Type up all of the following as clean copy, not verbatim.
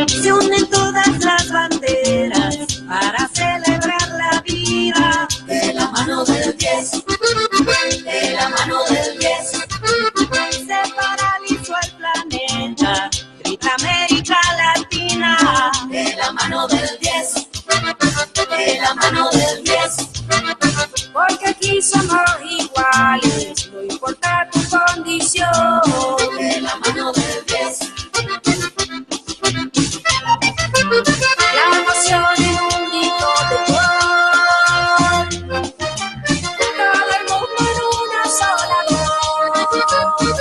Se unen todas las banderas para celebrar la vida. De la mano del 10, de la mano del 10. Se paralizó el planeta, grita América Latina. De la mano del 10, de la mano del 10. Porque aquí somos iguales, no importa tu condición. De la mano del 10. La emoción en un grito de gol. Todo el mundo en una sola voz.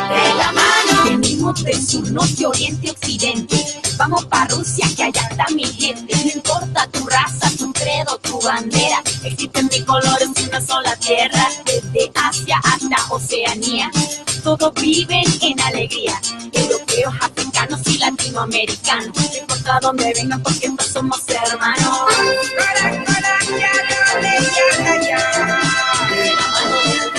De la mano. Venimos del sur, norte, oriente, occidente. Vamos pa' Rusia, que allá está mi gente. No importa tu raza, tu credo, tu bandera. Existen mil colores, una sola tierra. Desde Asia hasta Oceanía. Todos viven en alegría. Europeos, africanos y latinoamericanos. No importa dónde vengan, porque todos somos hermanos. De la mano del 10.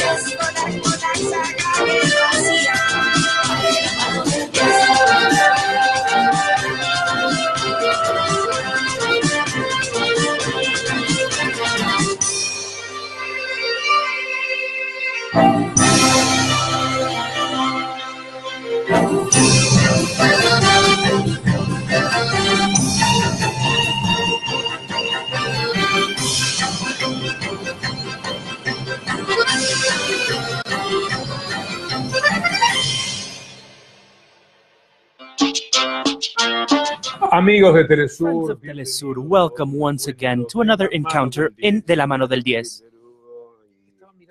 Amigos de Friends teleSUR, of teleSUR, welcome once again to another encounter in De la Mano del Diez.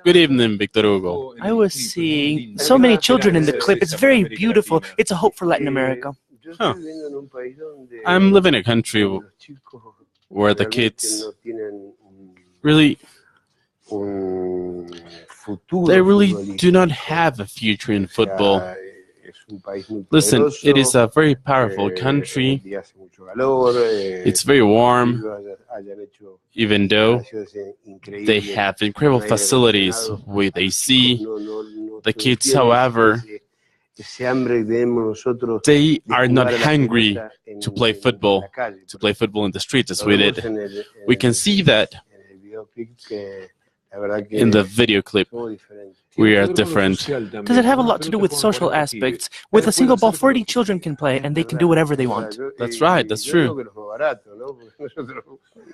Good evening, Victor Hugo. I was seeing so many children in the clip. It's very beautiful. It's a hope for Latin America. Huh. I'm living in a country where the kids really do not have a future in football. Listen, it is a very powerful country. It's very warm, even though they have incredible facilities with AC. The kids, however, they are not hungry to play football in the streets as we did. We can see that in the video clip. We are different. Does it have a lot to do with social aspects? With a single ball, 40 children can play, and they can do whatever they want. That's right, that's true.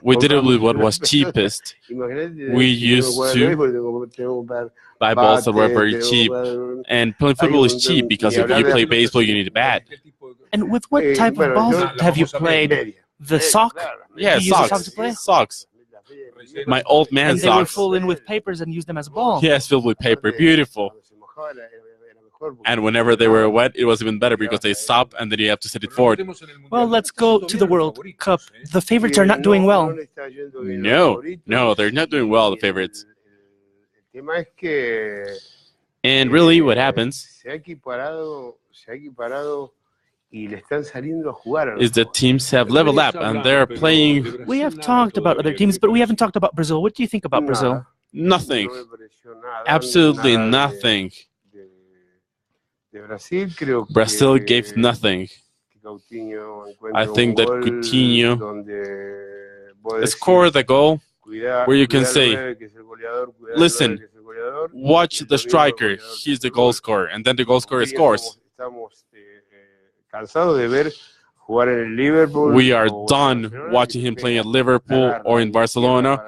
We did it with what was cheapest. We used to buy balls that were very cheap. And playing football is cheap because if you play baseball, you need a bat. And with what type of balls have you played? The sock? Yeah, You use the sock to play? Socks. My old man And they would socks. fill in with papers and use them as a ball. Yes, filled with paper. Beautiful. And whenever they were wet, it was even better because they stop and then you have to set it forward. Well, let's go to the World Cup. The favorites are not doing well. No, they're not doing well, the favorites. And really, what happens is that teams have leveled up and they're playing. We have talked about other teams, but we haven't talked about Brazil. What do you think about Brazil? Nothing. Absolutely nothing. Brazil gave nothing. I think that Coutinho scored the goal where you can say, listen, watch the striker, he's the goal scorer, and then the goal scorer scores. We are done watching him playing at Liverpool or in Barcelona,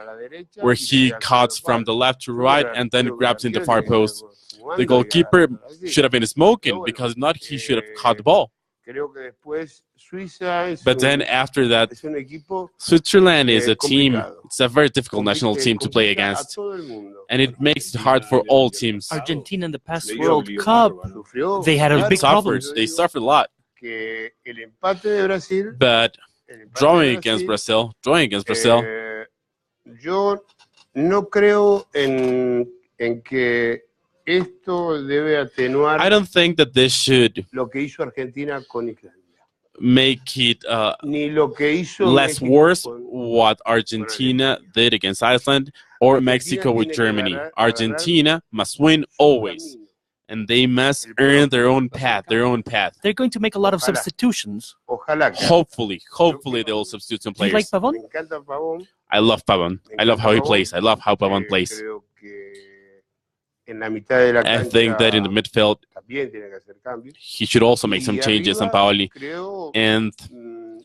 where he cuts from the left to right and then grabs in the far post. The goalkeeper should have been smoking, because if not, he should have caught the ball. But then after that, Switzerland is a team, it's a very difficult national team to play against. And it makes it hard for all teams. Argentina in the past World Cup, they had a big problem. They suffered a lot. But drawing against Brazil, yo no creo en que esto debe atenuar I don't think that this should lo que hizo Argentina con Islandia. make it ni lo que hizo less México worse con what Argentina did against Iceland or Mexico with Germany. Argentina must win always, and they must earn their own path. They're going to make a lot of substitutions. Ojalá que Hopefully they will substitute some Do you like players. Pavón? me encanta Pavón. I love Pavón. I love how he plays. I love how Pavón plays. Creo que en la mitad de la I think that in the midfield también tiene que hacer cambios. he should also make some Y changes on arriba, Paoli. creo, And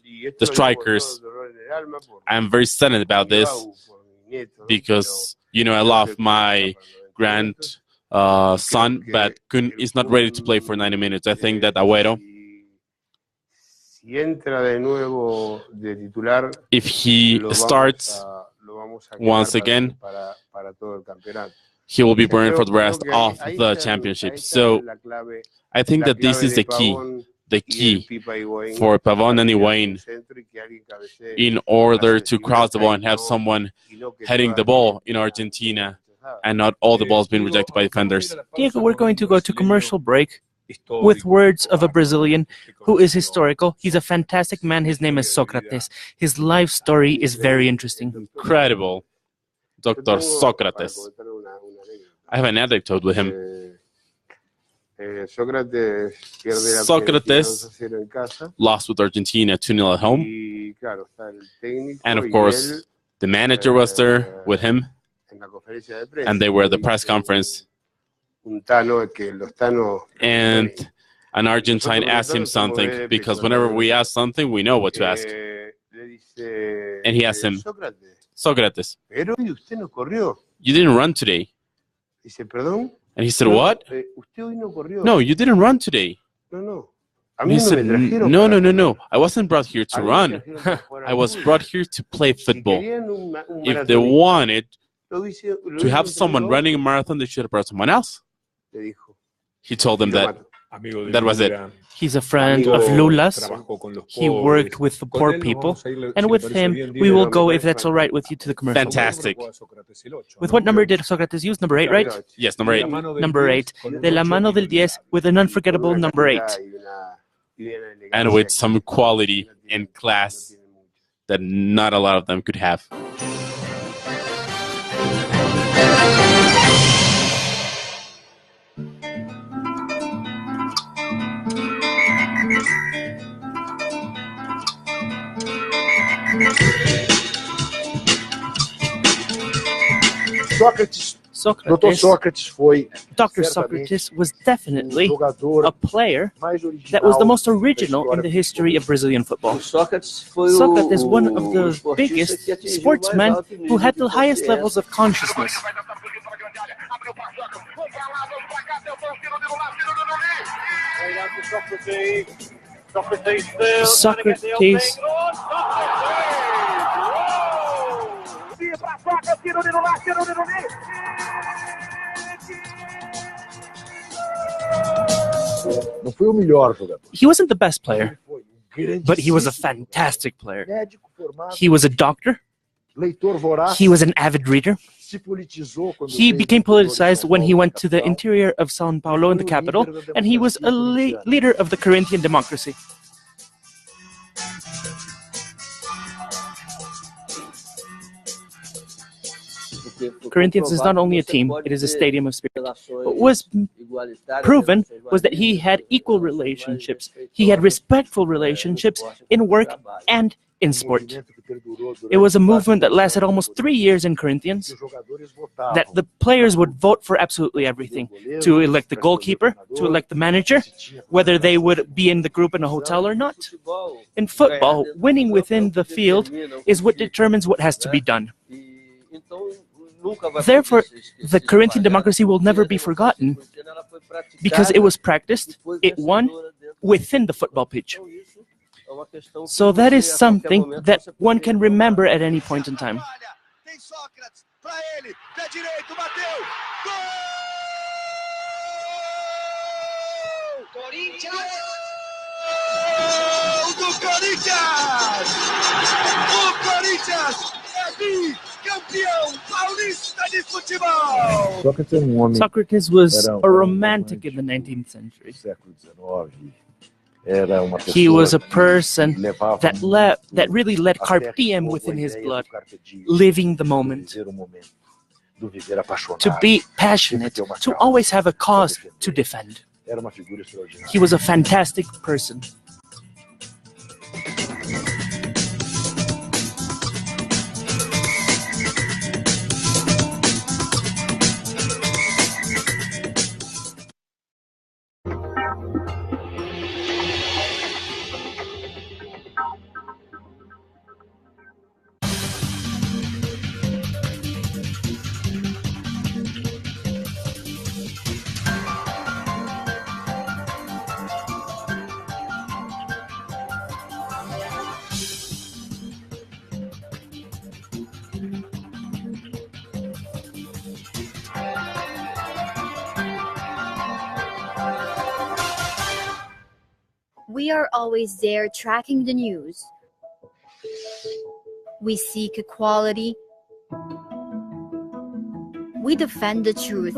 y esto the lo digo con strikers, todo el dolor en el alma por I'm very saddened about this por mi nieto, ¿no? because, I Pero love creo que my está para 90 minutos. son, but is not ready to play for 90 minutes. I think that Agüero, Si entra de nuevo de titular, if he starts lo vamos a once quemar again, para todo el campeonato. he will be burned for the Creo rest que of ahí the está championship. ahí está So la clave, I think that this clave is de the key Pavón y el Pipa Higuaín for Pavón and para tirar Higuaín un centro y que alguien cabecee in order hacia to el cross the ball final and have y someone no que heading the todas ball in las Argentina rechazadas. and not all the balls being rejected by defenders. Diego, we're going to go to commercial break with words of a Brazilian who is historical. He's a fantastic man. His name is Sócrates. His life story is very interesting. Incredible. Yo Dr. tengo, para Socrates. comentar una anécdota. I have an anecdote with him. Sócrates pierde la Sócrates 2-0 en casa lost with Argentina 2-0 at home. y claro, está el técnico And of y course, él the manager was there with him, en la conferencia de prensa. and they were at the Dice press conference. un tano que los tanos And an Argentine asked him something, because whenever we ask something, we know what to ask. le dice, And he asked him, Sócrates, Socrates, pero hoy usted no corrió. you didn't run today. Dice, perdón. And he said, No, what? Usted hoy no corrió. No, you didn't run today. No. A And mí he no said, me trajeron no, para no, no, correr. no. I wasn't brought here A to mí me run. trajeron para jugar I al was fútbol. brought here to play Si football. querían un If they maratonista, wanted lo hice- lo to have hice someone yo, running a marathon, they should have brought someone else. le dijo. He told them Y lo that mató. that was it. He's a friend of Lula's. He worked with the poor people. And with him, we will go, if that's all right with you, to the commercial. Fantastic. With what number did Sócrates use? Number 8, right? Yes, number 8. Number 8. De la Mano del Diez with an unforgettable number 8. And with some quality and class that not a lot of them could have. Dr. Sócrates foi Dr. Socrates was definitely jogador a player mais original that was the most original in the history of Brazilian football. Socrates, one of the biggest sportsmen who had the highest levels of consciousness. Socrates Não foi o melhor jogador. he wasn't the best player, Foi grande. but he was a fantastic player. Médico formado, He was a doctor. leitor voraz. He was an avid reader. Se politizou quando He veio became do interior de politicized São when he Paulo, went to the capital. interior of São Paulo in the capital, and he was a leader of the Corinthian democracy. Corinthians is not only a team, it is a stadium of spirit. What was proven was that he had equal relationships. He had respectful relationships in work and in sport. It was a movement that lasted almost 3 years in Corinthians, that the players would vote for absolutely everything, to elect the goalkeeper, to elect the manager, whether they would be in the group in a hotel or not. In football, winning within the field is what determines what has to be done. Therefore, the Corinthian democracy will never be forgotten because it was practiced, it won within the football pitch. So that is something that one can remember at any point in time. Tem Sócrates, pra ele, pé direito, bateu, gol! Corinthians! Gol do Corinthians! O Corinthians é bicampeão paulista de futebol! Sócrates era homem Socrates was a romantic in the 19th century. do século XIX. He was a person that really let carpe diem within his blood, living the moment, to be passionate, to always have a cause to defend. He was a fantastic person. We are always there tracking the news. We seek equality. We defend the truth.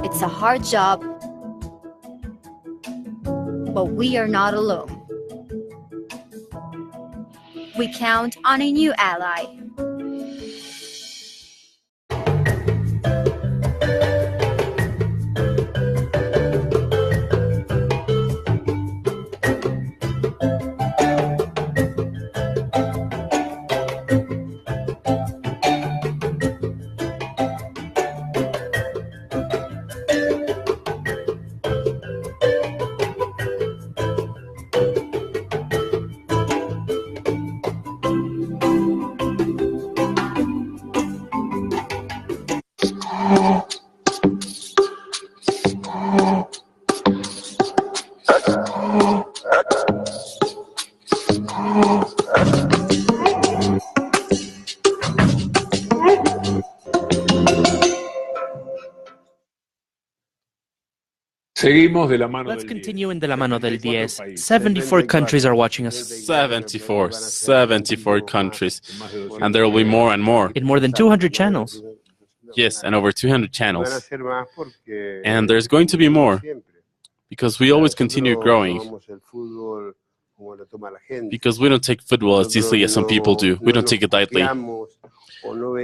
It's a hard job, but we are not alone. We count on a new ally. Seguimos de la mano Let's del continue 10. in the Mano Del Diez. 74 countries are watching us. 74 countries. And there will be more and more. In more than 200 channels. Yes, and over 200 channels. And there's going to be more, because we always continue growing. Because we don't take football as easily as some people do. We don't take it lightly.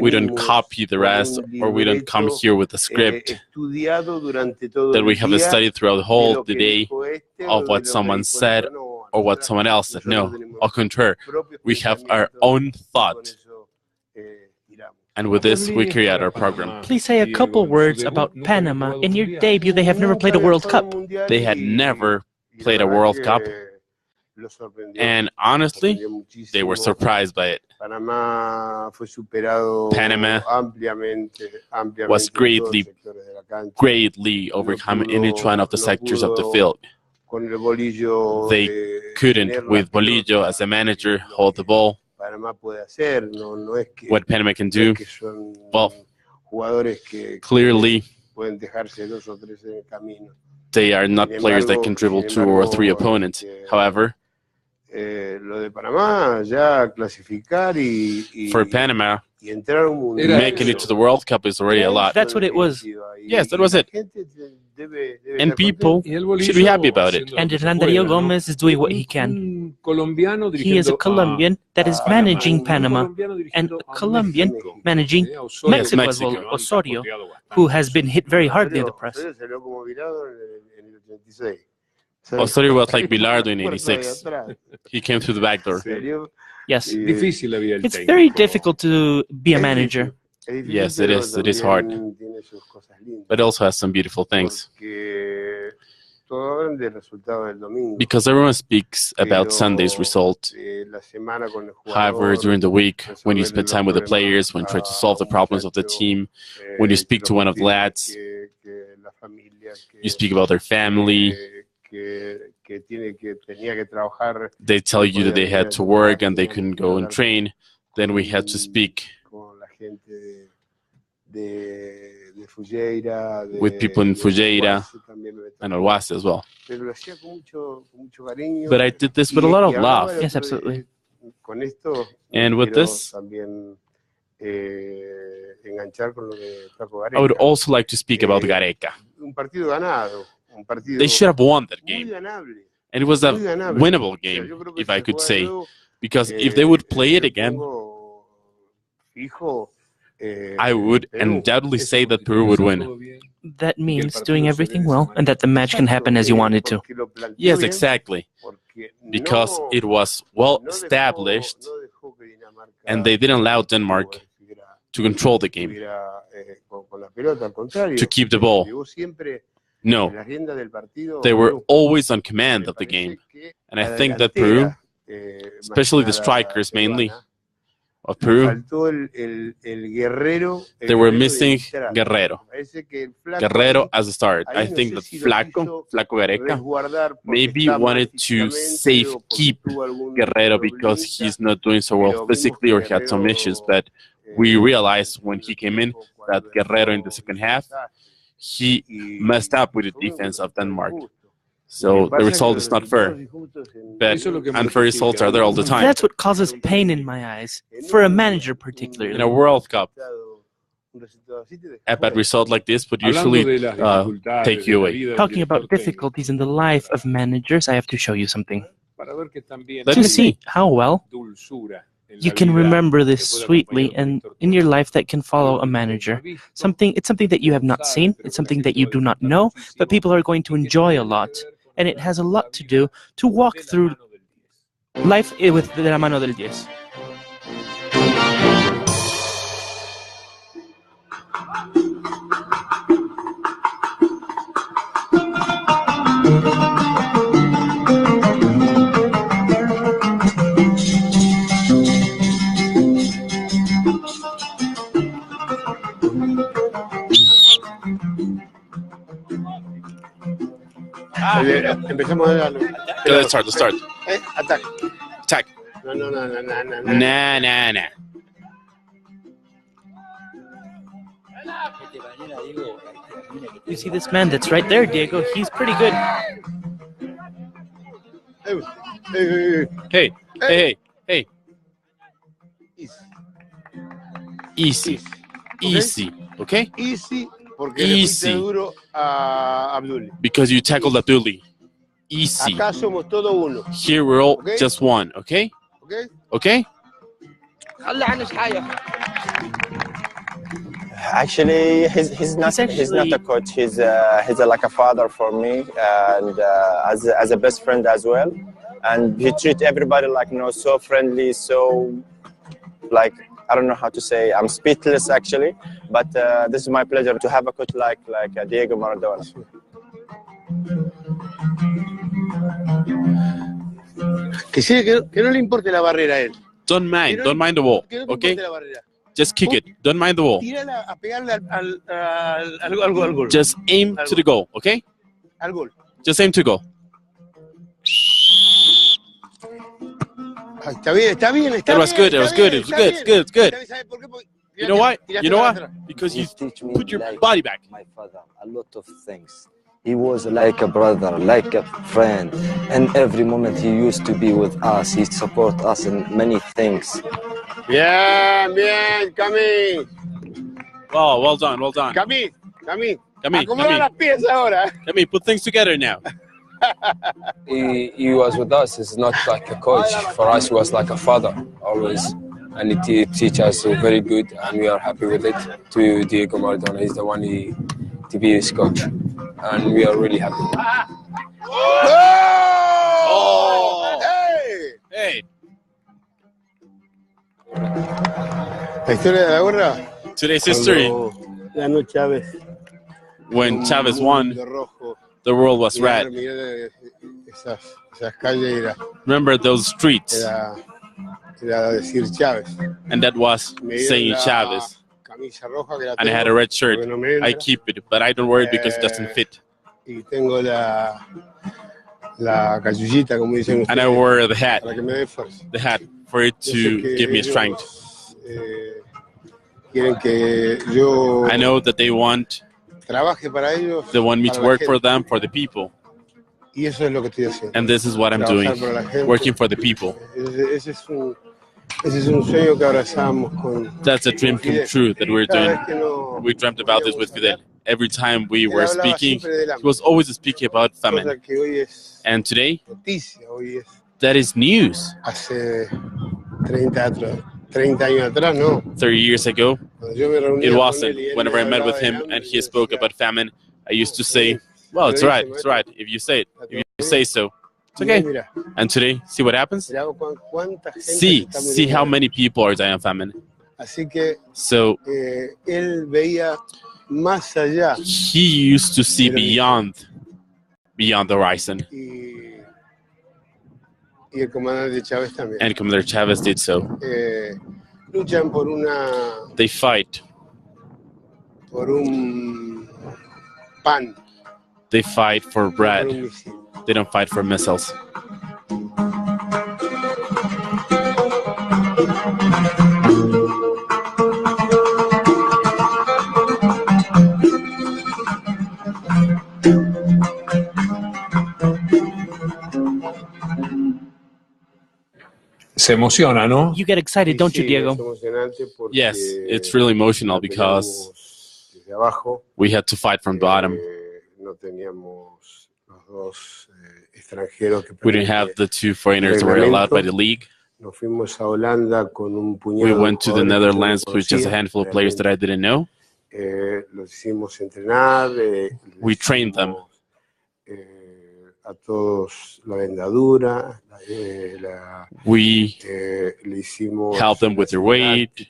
We don't copy the rest, or we don't come here with a script that we have studied throughout the whole day of what someone said or what someone else said. No, au contraire, we have our own thought. And with this, we carry out our program. Please say a couple words about Panama. In your debut, they have never played a World Cup. They had never played a World Cup. And honestly, they were surprised by it. Panama was greatly overcome in each one of the sectors of the field. They couldn't, with Bolillo as a manager, hold the ball. What Panama can do, well, clearly, they are not players that can dribble 2 or 3 opponents. However, for Panama, making it to the World Cup is already a lot. That's what it was. Yes, that was it. And people should be happy about it. And Hernán Darío Gómez is doing what he can. He is a Colombian that is managing Panama, and a Colombian managing Mexico as well, Osorio, who has been hit very hardly in the press. Osorio was like Bilardo in '86. He came through the back door. Yes. It's very difficult to be a manager. Yes, it is. It is hard. But it also has some beautiful things. Because everyone speaks about Sunday's result. However, during the week, when you spend time with the players, when you try to solve the problems of the team, when you speak to one of the lads, you speak about their family. They tell you that they had to work and they couldn't go and train. Then we had to speak with people in Fujeira and Oasis as well. But I did this with a lot of love. Yes, absolutely. And with this, I would also like to speak about Gareca. They should have won that muy game. ganable. And it was a Muy ganable. winnable O sea, game, yo creo que if I si could juega say. luego, Because if they would play it le again, pongo fijo, I would Perú. undoubtedly Eso say that Peru would win. That means doing everything well and that the match can happen as you want it to. Porque lo planteó Yes, bien, exactly. porque Because no- it was well no dejó- established, no dejó que Dinamarca and they didn't allow Denmark estuviera- to control the game, estuviera, con la pelota, al contrario. to keep the ball. Llevó siempre No, las riendas del partido they were Perú. always on command Me of the parece game. que And I la think that delantera, Peru, más especially que the nada strikers mainly peruana, of le Peru, faltó el guerrero. El they were guerrero de missing entrar. Guerrero. Me parece que el Flaco Guerrero ahí- as a start. ahí I no think sé that si lo quiso Flaco Gareca, resguardar porque maybe está mal wanted to físicamente safe o porque keep tuvo algún Guerrero because problemita, he's not doing so well pero vimos physically que or he had some Guerrero, issues. But we realized when he came in cuando that Guerrero in the entró second half, desastre. he Y messed up with the fue un defense of resultado Denmark. injusto. So Lo que the pasa es result que is los not fair. resultados injustos en- But Eso es lo que unfair results are there all the time. That's what causes pain in my eyes, for a manager particularly. In a World Cup, un resultado así te deja a bad fuera. result like this would Hablando usually de las dificultades take de you la away. vida del Talking about director técnico, difficulties in the life of managers, I have to show you something. para ver que también Let To me hay see how well dulzura en you la can vida remember this que puede sweetly acompañar un and director in your técnico. life that can follow a Algo que manager. no has visto, It's something that you have not seen, it's something that you do not know, but people are going to enjoy a lot. And it has a lot to do to walk through life with De la Mano del Diez. Empezamos a darlo. Okay, let's start. Ataque. Attack. No. Nah. You see this man that's right there, Diego? He's pretty good. Hey. Hey. Easy. Okay? Easy, porque le fuiste Easy. duro a Abdul. Because you tackled Abdulli. Easy. Acá somos todo uno, Here we're all Okay. just one. Okay? ¿ok? Okay? Actually, he's not a coach. He's like a father for me, and as a best friend as well. And he treats everybody like so friendly, so like I don't know how to say. I'm speechless actually, but this is my pleasure to have a coach like Diego Maradona. Que no le importe la barrera a él. Don't mind the wall. Que no te Okay? importe la barrera. Just kick it. Don't mind the wall. Tírala a pegarle al gol. Just aim to the goal. Okay? Al gol. Just aim to goal. Ay, está bien. It was good. It's good. ¿Sabes por qué? Porque You know why? tiraste You know para why? atrás. Because you teach me put your like body back. my father a lot of things. He was like a brother, like a friend, and every moment he used to be with us. He support us in many things. Bien, Cami. Oh, well done. Cami. Cami, Acomoda las piezas ahora. Cami, put things together now. He was with us. He's not like a coach. For us, he was like a father always. And he teach us very good, and we are happy with it. To Diego Maradona, he's the one to be his coach. And we are really happy. ¡Oh! Hey. La historia de la gorra. Today's history. Ganó Chávez. When Chavez won, De rojo. the world was red. Mirá esas calles Remember those streets? era decir Chávez. And that was Me dieron saying la Chavez. Camisa roja que la And I had a tengo, red shirt. porque no me entra. I keep it, but I don't wear it because it doesn't fit. Y tengo la cachullita, como dicen ustedes, And I wear the hat. para que me dé fuerza. The hat for it Yo sé to que give me ellos, strength. Quieren que yo I know that they want trabaje para ellos. me para to la work gente. for them, for the people. Y eso es lo que estoy haciendo. And this is what I'm Trabajar doing, para la gente. working for the people. Ese es un sueño que abrazamos con That's a dream come Fidel. true that we're Cada doing. vez que no We dreamt about this with Fidel. every time we were speaking, he was always speaking about famine. And today, that is news. 30 years ago, it wasn't. Whenever I met with him and he spoke about famine, I used to say, well, it's right. It's right. If you say it, if you say so, it's okay. And today, see what happens? See how many people are dying of famine. So he used to see beyond the horizon. And Commander Chavez did so. They fight. They fight for bread. They don't fight for missiles. Se emociona, ¿no? You get excited, don't you, Diego? Yes, it's really emotional because we had to fight from bottom. We didn't have the two foreigners that were allowed by the league. We went to the Netherlands with just a handful of players that I didn't know. We trained them. We help them with their weight.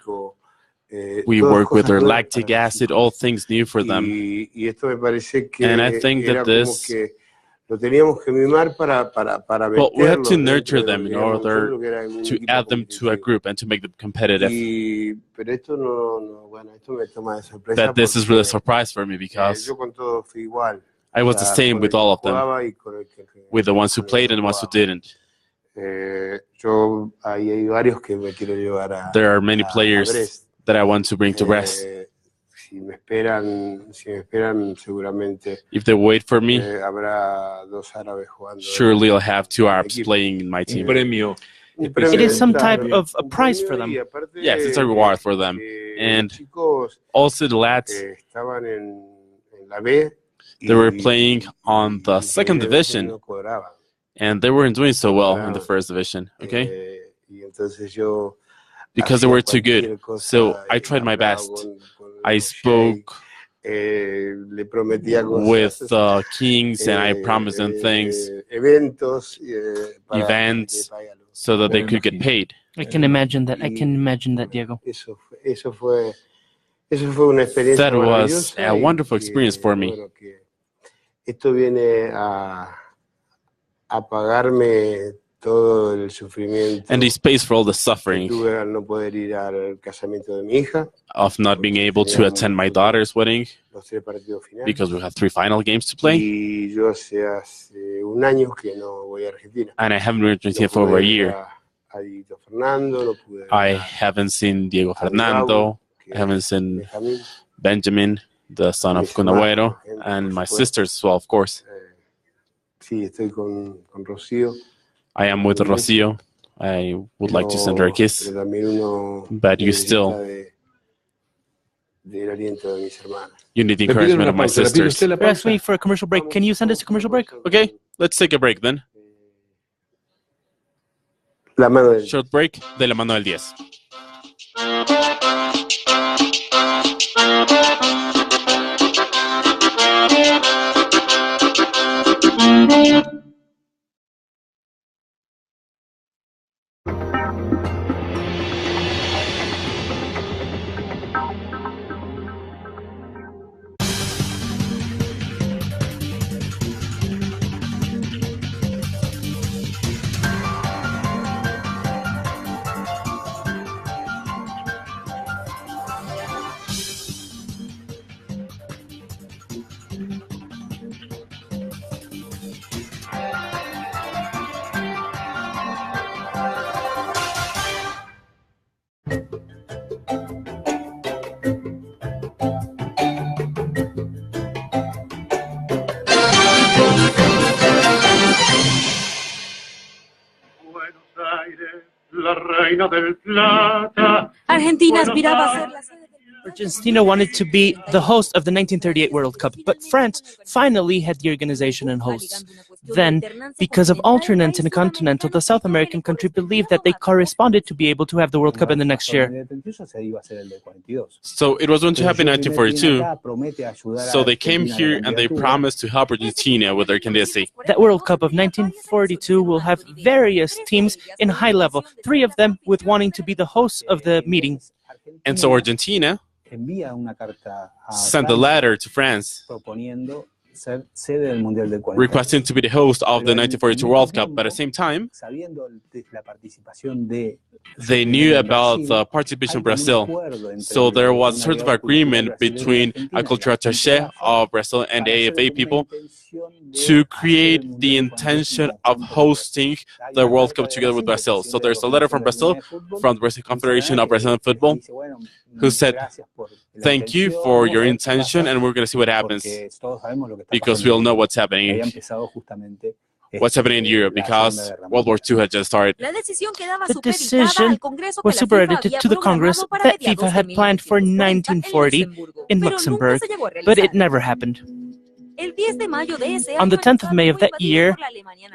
We work with their lactic acid, all things new for them. And I think that this, well, we have to nurture them in order to add them to a group and to make them competitive. But this is really a surprise for me because I was the same with all of them, with the ones who played and the ones who didn't. There are many players that I want to bring to rest. If they wait for me, surely I'll have two Arabs playing in my team. It is some type of a prize for them. Yes, it's a reward for them. And also the lads, they were playing on the second division, and they weren't doing so well in the first division, okay? Because they were too good. So I tried my best. I spoke with kings and I promised them things, events, so that they could get paid. I can imagine that, Diego. That was a wonderful experience for me. And this pays for all the suffering of not being able to attend my daughter's wedding because we have 3 final games to play. And I haven't been to Argentina for over a year. I haven't seen Diego Fernando. I haven't seen Benjamin, the son of Cunagüero, and my sisters as well, of course. I am with Rocio. I would like to send her a kiss, but you need the encouragement of my sisters. Ask me for a commercial break. Can you send us a commercial break? Okay, let's take a break then. Short break de la Mano del Diez. Argentina aspiraba a ser la sede del Argentina wanted to be the host of the 1938 World Cup, but France finally had the organization and hosts. Then, because of alternates in the continental, the South American country believed that they corresponded to be able to have the World Cup in the next year. So it was going to happen in 1942. So they came here and they promised to help Argentina with their candidacy. That World Cup of 1942 will have various teams in high level, 3 of them with wanting to be the hosts of the meeting. And so Argentina sent a letter to France requesting to be the host of the 1942 World Cup, but at the same time, they knew about the participation of Brazil. So there was sort of agreement between a cultural attaché of Brazil and the AFA people to create the intention of hosting the World Cup together with Brazil. So there's a letter from Brazil, from the Brazil Confederation of Brazilian Football, who said, thank you for your intention, and we're going to see what happens, because we all know what's happening in Europe, because World War II had just started. The decision was superedited to the Congress that FIFA had planned for 1940 in Luxembourg, but it never happened. On the 10th of May of that year,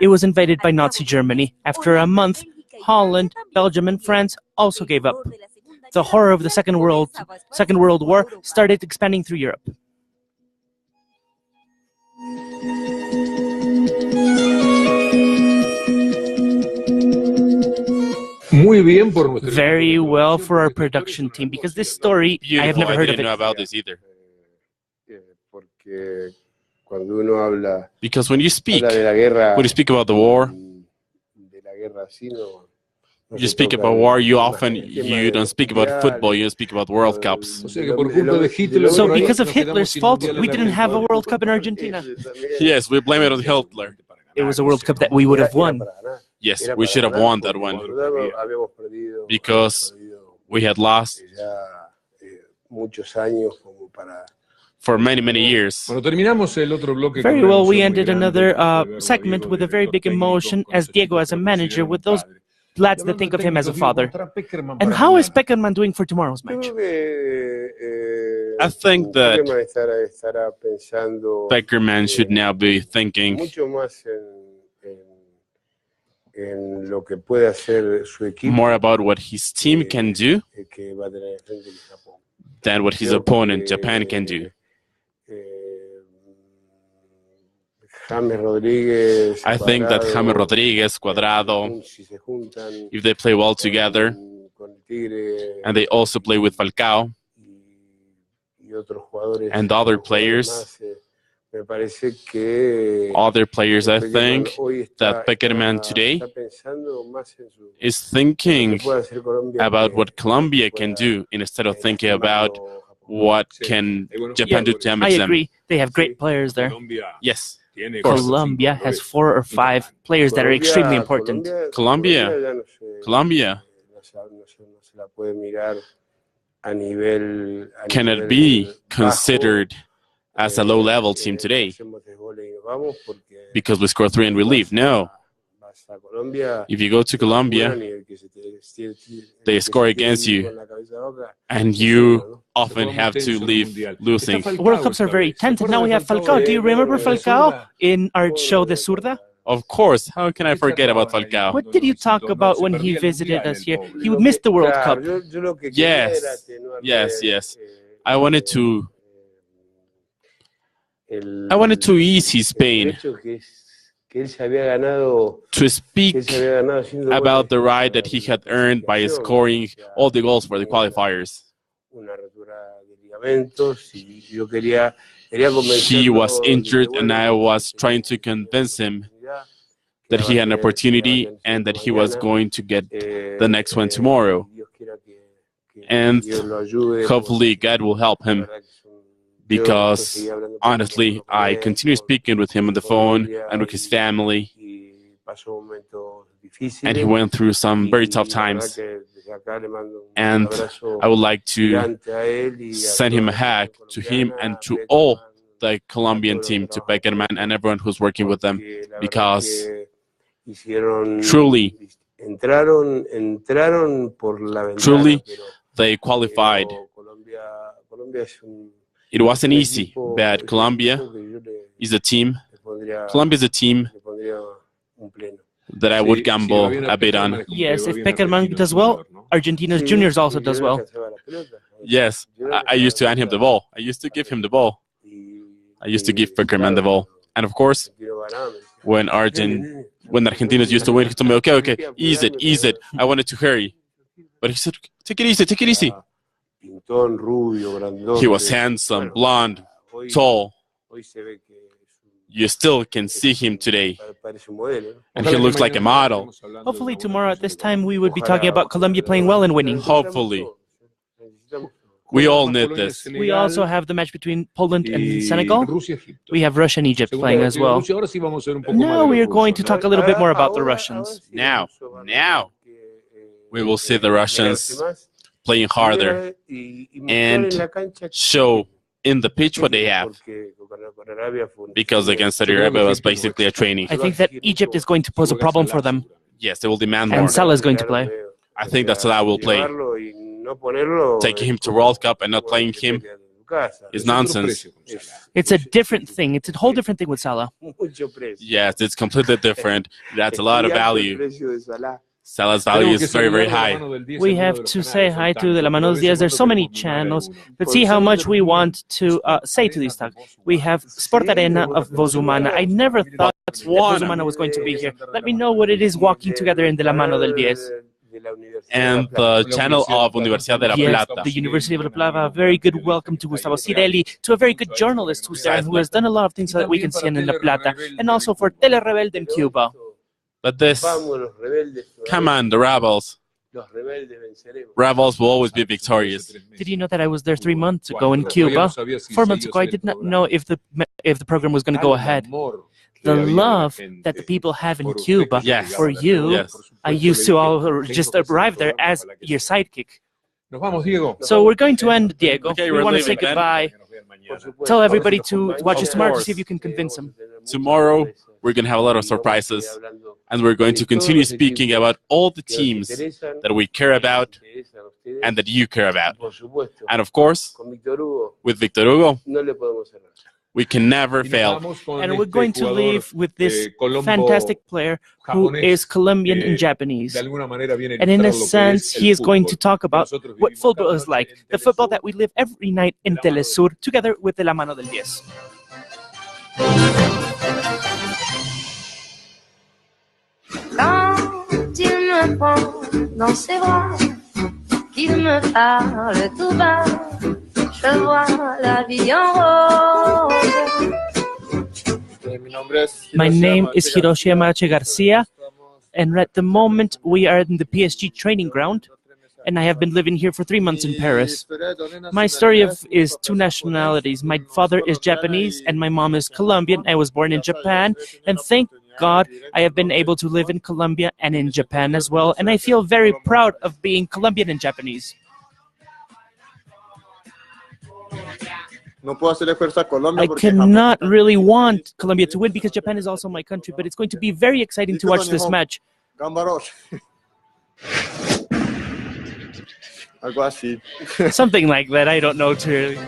it was invaded by Nazi Germany. After a month, Holland, Belgium, and France also gave up. The horror of the Second World War started expanding through Europe. Very well for our production team, because this story, Beautiful. I have never heard of I didn't know it. about this either. Because when you speak about the war, you speak about war, you don't speak about football, you speak about World Cups. So because of Hitler's fault, we didn't have a World Cup in Argentina. Yes, we blame it on Hitler. It was a World Cup that we would have won. Yes, we should have won that one, because we had lost for many, many years. Very well, we ended another segment with a very big emotion as Diego as a manager, with those lads that think of him as a father. And how is Peckerman doing for tomorrow's match? I think that Peckerman should now be thinking more about what his team can do than what his opponent, Japan, can do. I think that James Rodriguez, Cuadrado, if they play well together, and they also play with Falcao and other players, I think that Peckerman today is thinking about what Colombia can do instead of thinking about what can Japan do to damage them. I agree. They have great players there. Yes. Colombia has 4 or 5 players that are extremely important. Colombia cannot be considered as a low-level team today because we score 3 and we leave. No. If you go to Colombia, they score against you, and you often have to leave losing. World Cups are very tense. Now we have Falcao. Do you remember Falcao in our show, The Zurda? Of course. How can I forget about Falcao? What did you talk about when he visited us here? He missed the World Cup. Yes. I wanted to ease his pain, to speak about the right that he had earned by scoring all the goals for the qualifiers. He was injured, and I was trying to convince him that he had an opportunity and that he was going to get the next one tomorrow. And hopefully God will help him, because honestly, I continue speaking with him on the phone and with his family, and he went through some very tough times. And I would like to send him a hug, to him and to all the Colombian team, to Peckerman and everyone who's working with them, because truly they qualified It wasn't easy, but Colombia is a team. Colombia is a team that I would gamble a bit on. Yes, if Peckerman does well, Argentina's juniors also does well. Yes, I used to hand him the ball. I used to give him the ball. I used to give Peckerman the ball. And of course, when Argentinos used to win, he told me, okay, ease it. I wanted to hurry. But he said, take it easy. He was handsome, blonde, tall. You still can see him today. And he looks like a model. Hopefully tomorrow at this time we would be talking about Colombia playing well and winning. Hopefully. We all need this. We also have the match between Poland and Senegal. We have Russia and Egypt playing as well. Now we are going to talk a little bit more about the Russians. Now, we will see the Russians playing harder and show in the pitch what they have. Because against Saudi Arabia was basically a training. I think that Egypt is going to pose a problem for them. Yes, they will demand more. And Salah is going to play. I think that Salah will play. Taking him to World Cup and not playing him is nonsense. It's a different thing. It's a whole different thing with Salah. Yes, it's completely different. That's a lot of value. Salah's value is very, very high. We have to say hi to the Mano Del Diez. There's so many channels. Let's see how much we want to say to these talks. We have Sport Arena of Vozumana. I never thought that Vozumana was going to be here. Let me know what it is walking together in the La Mano del Diez. And the channel of Universidad de La Plata. The University of La Plata. A very good welcome to Gustavo Cirelli, to a very good journalist who's there and who has done a lot of things so that we can see in La Plata, and also for Tele Rebelde in Cuba. But this, come on, the rebels. Rebels will always be victorious. Did you know that I was there 3 months ago in Cuba? 4 months ago, I did not know if the program was going to go ahead. The love that the people have in Cuba for you, I used to just arrive there as your sidekick. So we're going to end, Diego. Okay, we want to say goodbye. Tell everybody to watch us tomorrow to see if you can convince them. Tomorrow, we're going to have a lot of surprises. And we're going to continue speaking about all the teams that we care about and that you care about. And of course, with Victor Hugo, we can never fail. And we're going to leave with this fantastic player who is Colombian and Japanese. And in a sense, he is going to talk about what football is like. The football that we live every night in teleSUR, together with the La Mano del Diez. Quand il me prend dans ses bras, qu'il me parle tout bas, je vois la vie en rose. My name is Hiroshi Amache Garcia, and at the moment we are in the PSG training ground, and I have been living here for 3 months in Paris. My story is 2 nationalities. My father is Japanese and my mom is Colombian. I was born in Japan, and thank God, I have been able to live in Colombia and in Japan as well, and I feel very proud of being Colombian and Japanese. I cannot really want Colombia to win because Japan is also my country, but it's going to be very exciting to watch this match. Something like that, I don't know too.